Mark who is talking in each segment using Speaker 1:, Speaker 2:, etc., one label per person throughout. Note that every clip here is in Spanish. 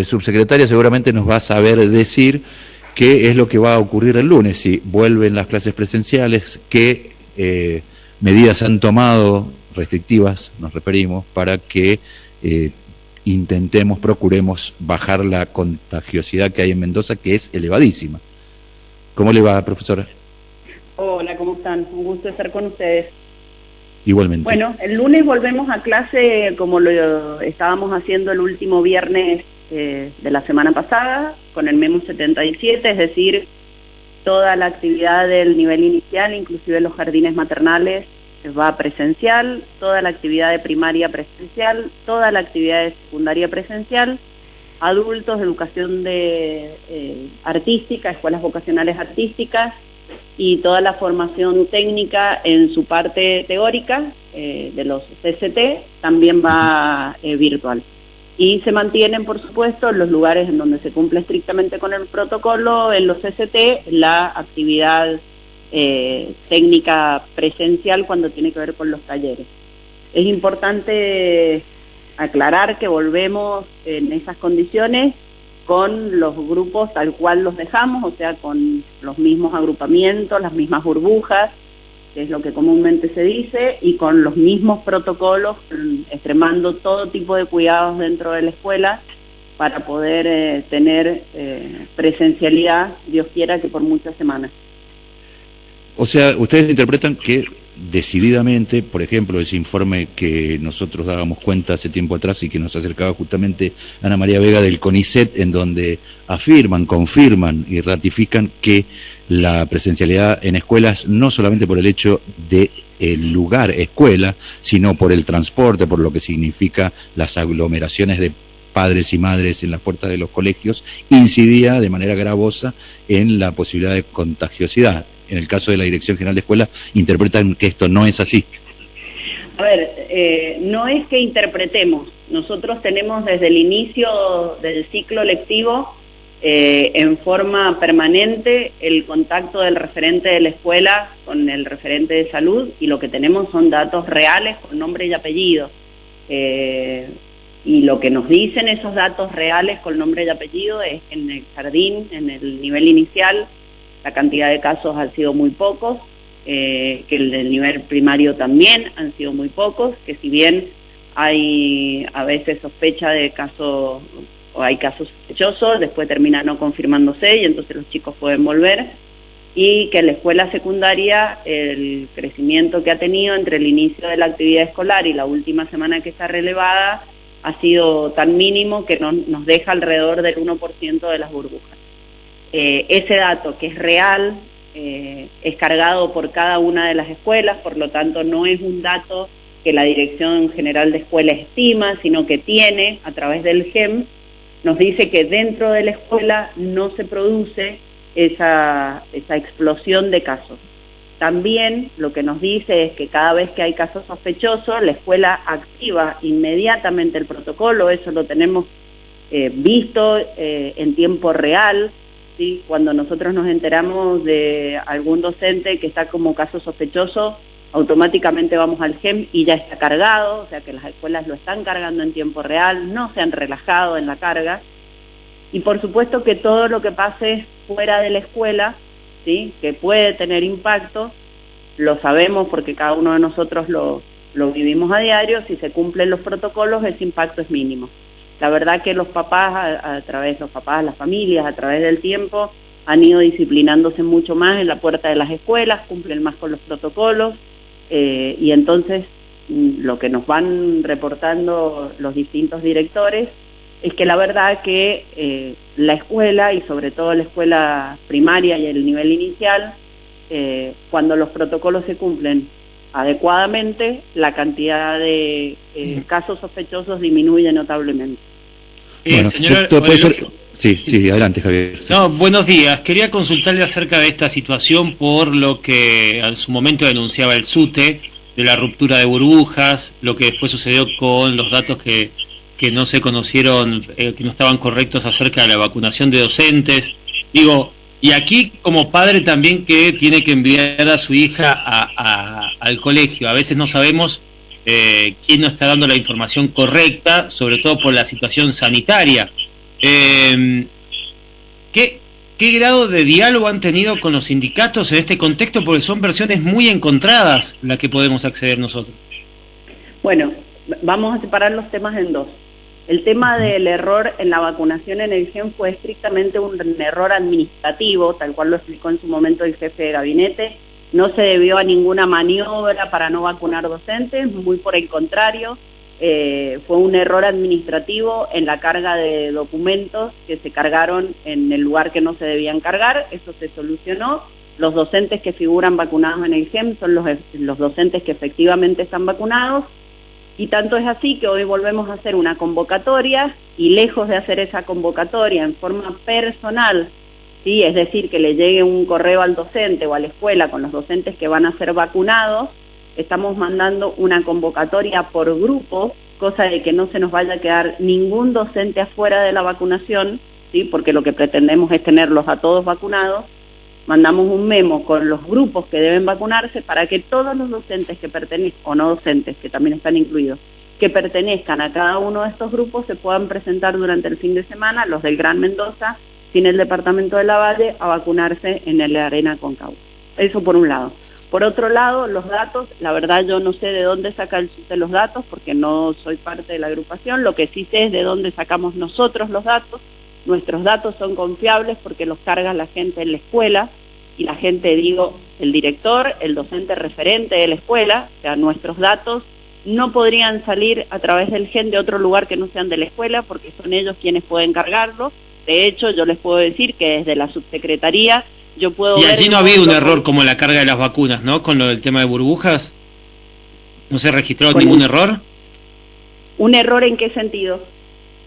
Speaker 1: subsecretaria seguramente nos va a saber decir qué es lo que va a ocurrir el lunes, si vuelven las clases presenciales, qué medidas han tomado restrictivas, nos referimos, para que procuremos bajar la contagiosidad que hay en Mendoza, que es elevadísima. ¿Cómo le va, profesora?
Speaker 2: Hola, ¿cómo están? Un gusto estar con ustedes.
Speaker 1: Igualmente.
Speaker 2: Bueno, el lunes volvemos a clase como lo estábamos haciendo el último viernes de la semana pasada, con el MEMU 77, es decir, toda la actividad del nivel inicial, inclusive los jardines maternales, va presencial, toda la actividad de primaria presencial, toda la actividad de secundaria presencial, adultos, educación artística, escuelas vocacionales artísticas, y toda la formación técnica en su parte teórica de los CCT también va virtual. Y se mantienen, por supuesto, en los lugares en donde se cumple estrictamente con el protocolo, en los CCT, la actividad técnica presencial cuando tiene que ver con los talleres. Es importante aclarar que volvemos en esas condiciones con los grupos tal cual los dejamos, o sea, con los mismos agrupamientos, las mismas burbujas, que es lo que comúnmente se dice, y con los mismos protocolos, extremando todo tipo de cuidados dentro de la escuela para poder tener presencialidad, Dios quiera que por muchas semanas.
Speaker 1: O sea, ustedes interpretan que decididamente, por ejemplo, ese informe que nosotros dábamos cuenta hace tiempo atrás y que nos acercaba justamente Ana María Vega del CONICET, en donde afirman, confirman y ratifican que la presencialidad en escuelas, no solamente por el hecho de el lugar escuela, sino por el transporte, por lo que significa las aglomeraciones de padres y madres en las puertas de los colegios, incidía de manera gravosa en la posibilidad de contagiosidad. En el caso de la Dirección General de Escuelas, interpretan que esto no es así.
Speaker 2: A ver, no es que interpretemos. Nosotros tenemos desde el inicio del ciclo lectivo en forma permanente el contacto del referente de la escuela con el referente de salud, y lo que tenemos son datos reales con nombre y apellido. Y lo que nos dicen esos datos reales con nombre y apellido es que en el jardín, en el nivel inicial, la cantidad de casos han sido muy pocos, que el del nivel primario también han sido muy pocos, que si bien hay a veces sospecha de casos, o hay casos sospechosos, después termina no confirmándose y entonces los chicos pueden volver, y que en la escuela secundaria el crecimiento que ha tenido entre el inicio de la actividad escolar y la última semana que está relevada ha sido tan mínimo que nos deja alrededor del 1% de las burbujas. Ese dato, que es real, es cargado por cada una de las escuelas, por lo tanto no es un dato que la Dirección General de Escuela estima, sino que tiene, a través del GEM, nos dice que dentro de la escuela no se produce esa explosión de casos. También lo que nos dice es que cada vez que hay casos sospechosos, la escuela activa inmediatamente el protocolo. Eso lo tenemos visto en tiempo real. ¿Sí? Cuando nosotros nos enteramos de algún docente que está como caso sospechoso, automáticamente vamos al GEM y ya está cargado, o sea que las escuelas lo están cargando en tiempo real, no se han relajado en la carga. Y por supuesto que todo lo que pase fuera de la escuela, ¿sí? Que puede tener impacto, lo sabemos porque cada uno de nosotros lo vivimos a diario. Si se cumplen los protocolos, ese impacto es mínimo. La verdad que los papás, las familias, a través del tiempo, han ido disciplinándose mucho más en la puerta de las escuelas, cumplen más con los protocolos, y entonces lo que nos van reportando los distintos directores es que la verdad que la escuela, y sobre todo la escuela primaria y el nivel inicial, cuando los protocolos se cumplen adecuadamente, la cantidad de casos sospechosos disminuye notablemente.
Speaker 1: Bueno,
Speaker 3: señora,
Speaker 1: puede ser... Sí, adelante, Javier. Sí.
Speaker 3: No, buenos días. Quería consultarle acerca de esta situación por lo que en su momento denunciaba el SUTE, de la ruptura de burbujas, lo que después sucedió con los datos que no se conocieron, que no estaban correctos acerca de la vacunación de docentes. Digo, y aquí como padre también que tiene que enviar a su hija al colegio, a veces no sabemos quién nos está dando la información correcta, sobre todo por la situación sanitaria. ¿Qué grado de diálogo han tenido con los sindicatos en este contexto? Porque son versiones muy encontradas las que podemos acceder nosotros.
Speaker 2: Bueno, vamos a separar los temas en dos. El tema del error en la vacunación en el GEM fue estrictamente un error administrativo, tal cual lo explicó en su momento el jefe de gabinete. No se debió a ninguna maniobra para no vacunar docentes, muy por el contrario. Fue un error administrativo en la carga de documentos que se cargaron en el lugar que no se debían cargar. Eso se solucionó. Los docentes que figuran vacunados en el GEM son los docentes que efectivamente están vacunados, y tanto es así que hoy volvemos a hacer una convocatoria, y lejos de hacer esa convocatoria en forma personal, ¿sí? Es decir, que le llegue un correo al docente o a la escuela con los docentes que van a ser vacunados, estamos mandando una convocatoria por grupo, cosa de que no se nos vaya a quedar ningún docente afuera de la vacunación, ¿sí? Porque lo que pretendemos es tenerlos a todos vacunados. Mandamos un memo con los grupos que deben vacunarse para que todos los docentes que pertenezcan, o no docentes, que también están incluidos, que pertenezcan a cada uno de estos grupos se puedan presentar durante el fin de semana, los del Gran Mendoza, sin el departamento de Lavalle, a vacunarse en el Arena Concagua. Eso por un lado. Por otro lado, los datos, la verdad yo no sé de dónde saca el SUTE los datos, porque no soy parte de la agrupación. Lo que sí sé es de dónde sacamos nosotros los datos. Nuestros datos son confiables porque los carga la gente en la escuela, y la gente, digo, el director, el docente referente de la escuela. O sea, nuestros datos no podrían salir a través del GEM de otro lugar que no sean de la escuela, porque son ellos quienes pueden cargarlo. De hecho, yo les puedo decir que desde la subsecretaría yo puedo ver...
Speaker 3: Y allí no ha habido un error como la carga de las vacunas, ¿no? Con lo del tema de burbujas. ¿No se ha registrado ningún error?
Speaker 2: ¿Un error en qué sentido?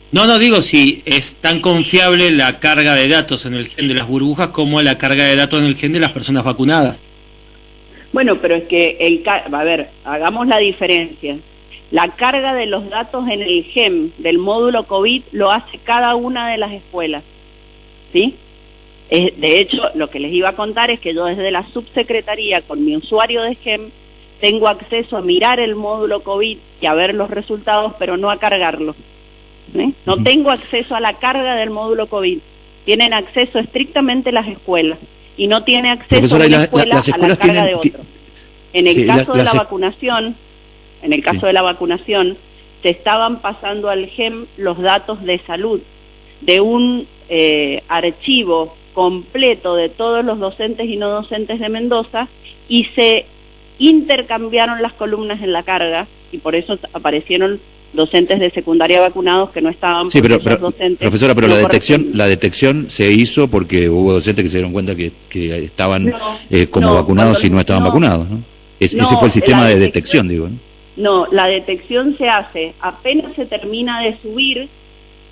Speaker 3: No, digo si es tan confiable la carga de datos en el GEM de las burbujas como la carga de datos en el GEM de las personas vacunadas.
Speaker 2: Bueno, pero es que, a ver, hagamos la diferencia. La carga de los datos en el GEM del módulo COVID lo hace cada una de las escuelas, ¿sí? De hecho, lo que les iba a contar es que yo desde la subsecretaría, con mi usuario de GEM, tengo acceso a mirar el módulo COVID y a ver los resultados, pero no a cargarlo. No tengo acceso a la carga del módulo COVID. Tienen acceso estrictamente las escuelas, y no tiene acceso una escuela a la carga de otro. En el caso de la vacunación, de la vacunación, se estaban pasando al GEM los datos de salud de un archivo completo de todos los docentes y no docentes de Mendoza, y se intercambiaron las columnas en la carga, y por eso aparecieron docentes de secundaria vacunados que no estaban.
Speaker 1: Sí, pero docentes, profesora, pero la detección se hizo porque hubo docentes que se dieron cuenta que estaban como vacunados y no estaban vacunados, ¿no? Ese fue el sistema de detección, digo, ¿no?
Speaker 2: No, la detección se hace apenas se termina de subir,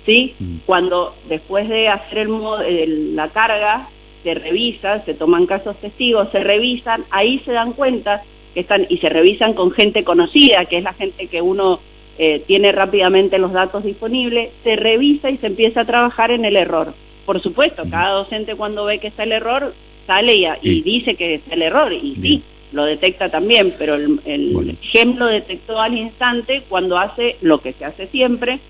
Speaker 2: ¿sí? Cuando después de hacer la carga, se revisa, se toman casos testigos, se revisan, ahí se dan cuenta que están, y se revisan con gente conocida, que es la gente que uno tiene rápidamente los datos disponibles, se revisa y se empieza a trabajar en el error. Por supuesto, cada docente cuando ve que está el error, sale y dice que está el error, y sí, lo detecta también, pero el GEM lo detectó al instante cuando hace lo que se hace siempre,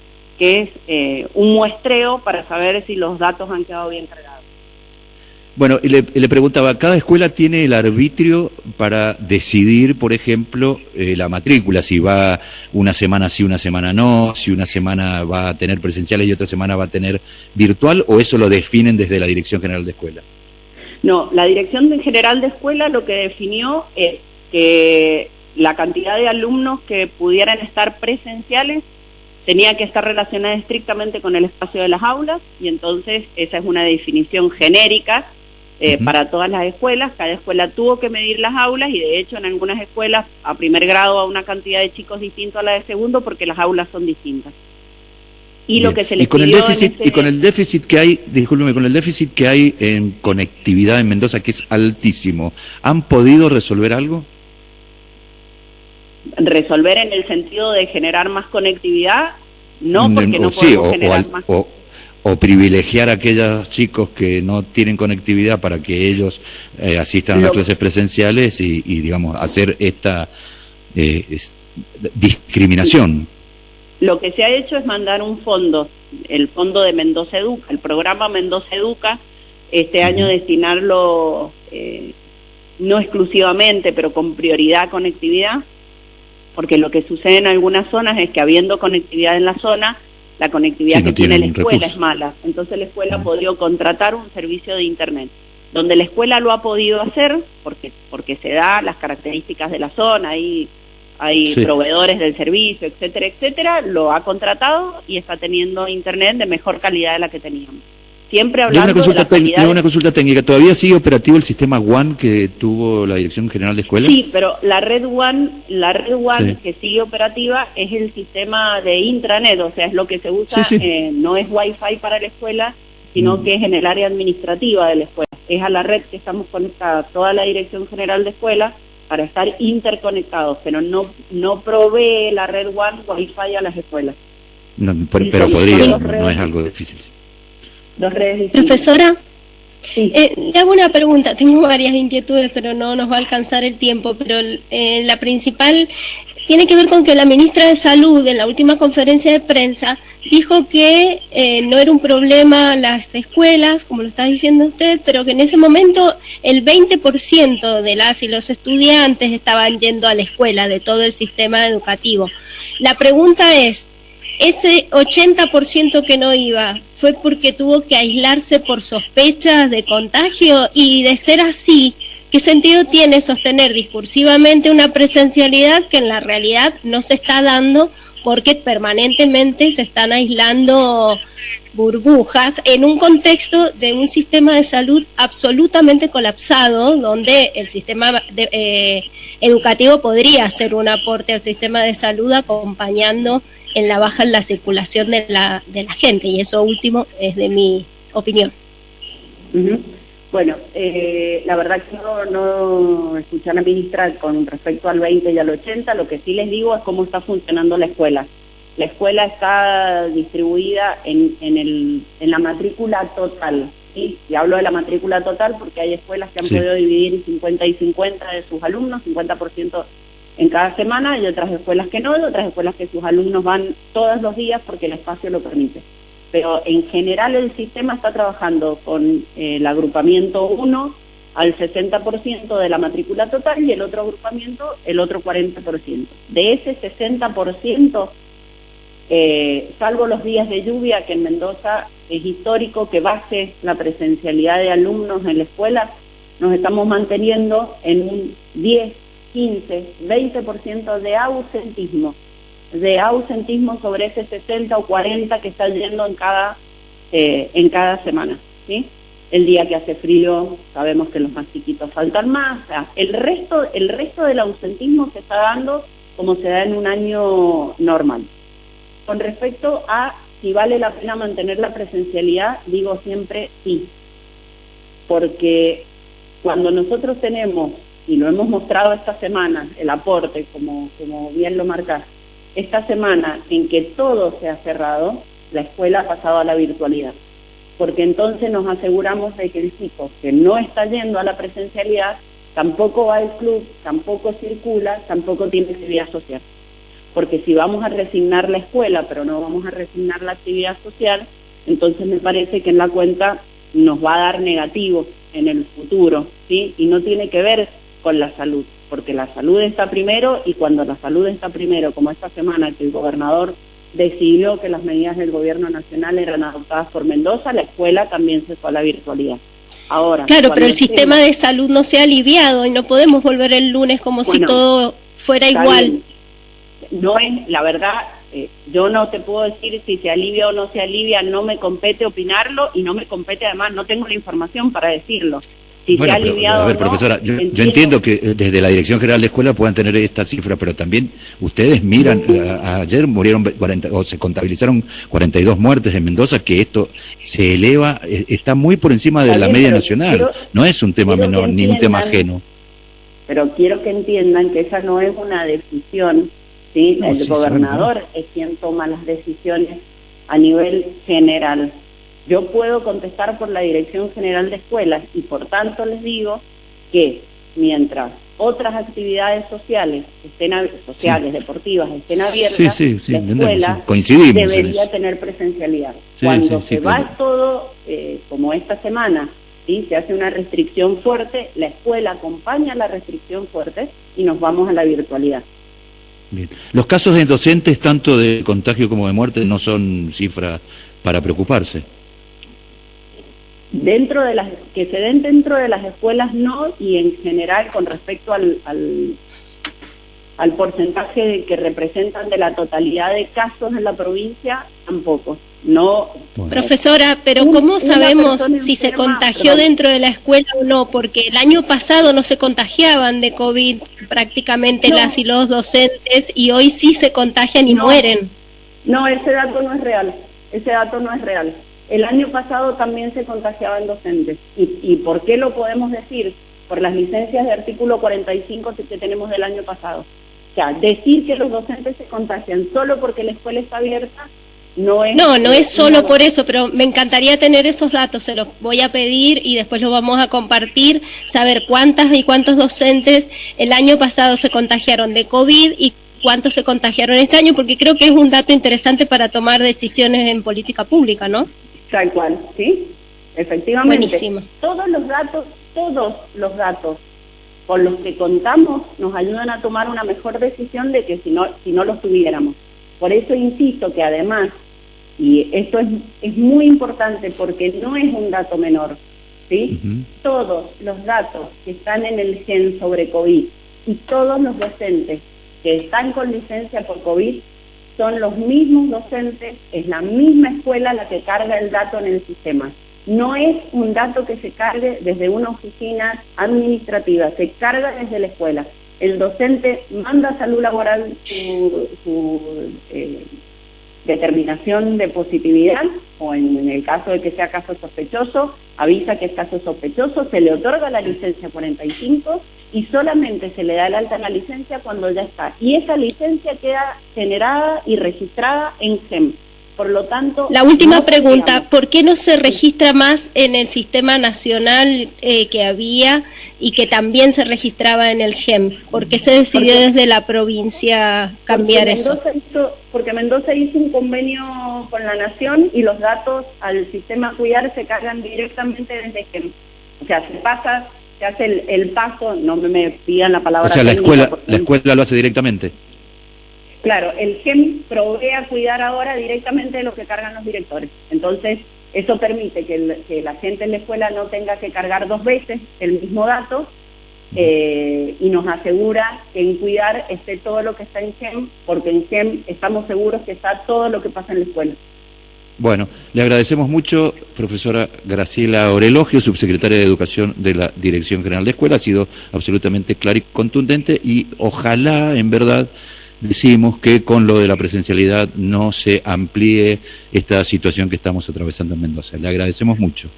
Speaker 2: que es un muestreo para saber si los datos han quedado bien cargados.
Speaker 1: Bueno, y le preguntaba, ¿cada escuela tiene el arbitrio para decidir, por ejemplo, la matrícula? Si va una semana sí, una semana no, si una semana va a tener presenciales y otra semana va a tener virtual, ¿o eso lo definen desde la Dirección General de Escuela?
Speaker 2: No, la Dirección General de Escuela lo que definió es que la cantidad de alumnos que pudieran estar presenciales tenía que estar relacionada estrictamente con el espacio de las aulas, y entonces esa es una definición genérica para todas las escuelas. Cada escuela tuvo que medir las aulas, y de hecho en algunas escuelas a primer grado a una cantidad de chicos distinto a la de segundo, porque las aulas son distintas. Y lo que se les pidió
Speaker 1: y con el déficit que hay, discúlpeme, con el déficit que hay en conectividad en Mendoza, que es altísimo, ¿han podido resolver algo?
Speaker 2: Resolver en el sentido de generar más conectividad, no, porque no podemos generar más.
Speaker 1: O privilegiar a aquellos chicos que no tienen conectividad para que ellos asistan a las clases presenciales y digamos, hacer esta discriminación.
Speaker 2: Lo que se ha hecho es mandar un fondo el fondo de Mendoza Educa, el programa Mendoza Educa, este año destinarlo no exclusivamente, pero con prioridad a conectividad, porque lo que sucede en algunas zonas es que habiendo conectividad en la zona, la conectividad que tiene la escuela es mala. Entonces la escuela podría contratar un servicio de internet. Donde la escuela lo ha podido hacer, porque se da las características de la zona, hay proveedores del servicio, etcétera, etcétera, lo ha contratado y está teniendo internet de mejor calidad de la que teníamos. Siempre hablando de la calidad.
Speaker 1: Una consulta técnica, ¿todavía sigue operativo el sistema WAN que tuvo la Dirección General de Escuelas?
Speaker 2: Sí, pero la red WAN que sigue operativa es el sistema de intranet, o sea, es lo que se usa, no es Wi-Fi para la escuela, sino que es en el área administrativa de la escuela. Es a la red que estamos conectadas toda la Dirección General de Escuelas para estar interconectados, pero no provee la red WAN Wi-Fi a las escuelas.
Speaker 1: No, pero podría, no es algo difícil.
Speaker 2: Dos redes distintas.
Speaker 4: Profesora,
Speaker 2: sí.
Speaker 4: Le hago una pregunta, tengo varias inquietudes, pero no nos va a alcanzar el tiempo, pero la principal tiene que ver con que la ministra de Salud en la última conferencia de prensa dijo que no era un problema las escuelas, como lo está diciendo usted, pero que en ese momento el 20% de las y los estudiantes estaban yendo a la escuela de todo el sistema educativo. La pregunta es, ese 80% que no iba, ¿fue porque tuvo que aislarse por sospechas de contagio? Y de ser así, ¿qué sentido tiene sostener discursivamente una presencialidad que en la realidad no se está dando porque permanentemente se están aislando burbujas en un contexto de un sistema de salud absolutamente colapsado, donde el sistema educativo podría hacer un aporte al sistema de salud acompañando en la baja en la circulación de la gente, y eso último es de mi opinión.
Speaker 2: Bueno, la verdad que no escuché a la ministra con respecto al 20 y al 80, lo que sí les digo es cómo está funcionando la escuela. La escuela está distribuida en la matrícula total, ¿sí? Y hablo de la matrícula total porque hay escuelas que han podido dividir 50 y 50 de sus alumnos, 50% en cada semana, y otras escuelas que no, y otras escuelas que sus alumnos van todos los días porque el espacio lo permite. Pero en general el sistema está trabajando con el agrupamiento 1 al 60% de la matrícula total y el otro agrupamiento el otro 40%. De ese 60%, salvo los días de lluvia, que en Mendoza es histórico que base la presencialidad de alumnos en la escuela, nos estamos manteniendo en un 10, 15, 20% de ausentismo sobre ese 60 o 40 que está yendo en cada semana, ¿sí? El día que hace frío sabemos que los más chiquitos faltan más, o sea, el resto del ausentismo se está dando como se da en un año normal. Con respecto a si vale la pena mantener la presencialidad, digo siempre sí, porque cuando nosotros tenemos, y lo hemos mostrado esta semana, el aporte, como bien lo marcás, esta semana en que todo se ha cerrado, la escuela ha pasado a la virtualidad, porque entonces nos aseguramos de que el chico que no está yendo a la presencialidad tampoco va al club, tampoco circula, tampoco tiene actividad social. Porque si vamos a resignar la escuela, pero no vamos a resignar la actividad social, entonces me parece que en la cuenta nos va a dar negativo en el futuro, ¿sí? Y no tiene que ver con la salud, porque la salud está primero, y cuando la salud está primero, como esta semana que el gobernador decidió que las medidas del gobierno nacional eran adoptadas por Mendoza, la escuela también se fue a la virtualidad. Ahora,
Speaker 4: claro, pero el sistema de salud no se ha aliviado y no podemos volver el lunes como si todo fuera igual.
Speaker 2: Bien. No es, la verdad, yo no te puedo decir si se alivia o no se alivia, no me compete opinarlo y no me compete, además, no tengo la información para decirlo. Si se ha aliviado
Speaker 1: a ver, profesora, yo entiendo que desde la Dirección General de Escuela puedan tener esta cifra, pero también ustedes miran, ayer murieron 40, o se contabilizaron 42 muertes en Mendoza, que esto se eleva, está muy por encima de la media nacional, no es un tema menor, ni un tema ajeno.
Speaker 2: Pero quiero que entiendan que esa no es una decisión, ¿sí? No, el gobernador es quien toma las decisiones a nivel general. Yo puedo contestar por la Dirección General de Escuelas y por tanto les digo que mientras otras actividades sociales, sociales, deportivas, estén abiertas, la escuela
Speaker 1: coincidimos
Speaker 2: debería tener presencialidad. Cuando se va todo, como esta semana, ¿sí? Se hace una restricción fuerte, la escuela acompaña la restricción fuerte y nos vamos a la virtualidad.
Speaker 1: Bien. Los casos de docentes, tanto de contagio como de muerte, no son cifras para preocuparse.
Speaker 2: Dentro de las que se den dentro de las escuelas no, y en general con respecto al porcentaje que representan de la totalidad de casos en la provincia, tampoco. No.
Speaker 4: Profesora, pero ¿cómo sabemos si se contagió dentro de la escuela o no? Porque el año pasado no se contagiaban de COVID prácticamente las y los docentes, y hoy sí se contagian y mueren.
Speaker 2: No, ese dato no es real. Ese dato no es real. El año pasado también se contagiaban docentes. ¿Y por qué lo podemos decir? Por las licencias de artículo 45 que tenemos del año pasado. O sea, decir que los docentes se contagian solo porque la escuela está abierta no es solo por eso, pero me encantaría tener esos datos, se los voy a pedir y después los vamos a compartir, saber cuántas y cuántos docentes el año pasado se contagiaron de COVID y cuántos se contagiaron este año, porque creo que es un dato interesante para tomar decisiones en política pública, ¿no? Tal cual, sí, efectivamente. Buenísimo. Todos los datos con los que contamos nos ayudan a tomar una mejor decisión de que si no los tuviéramos. Por eso insisto que además, y esto es muy importante porque no es un dato menor, ¿sí? Todos los datos que están en el GEM sobre COVID y todos los docentes que están con licencia por COVID son los mismos docentes, es la misma escuela la que carga el dato en el sistema. No es un dato que se cargue desde una oficina administrativa, se carga desde la escuela. El docente manda a Salud Laboral su determinación de positividad, o en el caso de que sea caso sospechoso, avisa que es caso sospechoso, se le otorga la licencia 45 y solamente se le da el alta en la licencia cuando ya está. Y esa licencia queda generada y registrada en GEM. Por lo tanto... La última pregunta, ¿por qué no se registra más en el sistema nacional que había y que también se registraba en el GEM? ¿Por qué se decidió desde la provincia cambiar eso? Porque Mendoza hizo un convenio con la Nación y los datos al sistema Cuidar se cargan directamente desde GEM. O sea, se hace el paso, no me pidan la palabra... O sea, la escuela lo hace directamente. Claro, el GEM provee a Cuidar ahora directamente de lo que cargan los directores. Entonces, eso permite que la gente en la escuela no tenga que cargar 2 veces el mismo dato y nos asegura que en Cuidar esté todo lo que está en GEM, porque en GEM estamos seguros que está todo lo que pasa en la escuela. Bueno, le agradecemos mucho, profesora Graciela Orelogio, subsecretaria de Educación de la Dirección General de Escuela. Ha sido absolutamente clara y contundente y ojalá, en verdad, decimos que con lo de la presencialidad no se amplíe esta situación que estamos atravesando en Mendoza. Le agradecemos mucho.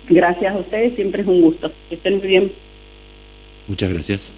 Speaker 2: Gracias a ustedes, siempre es un gusto. Que estén muy bien. Muchas gracias.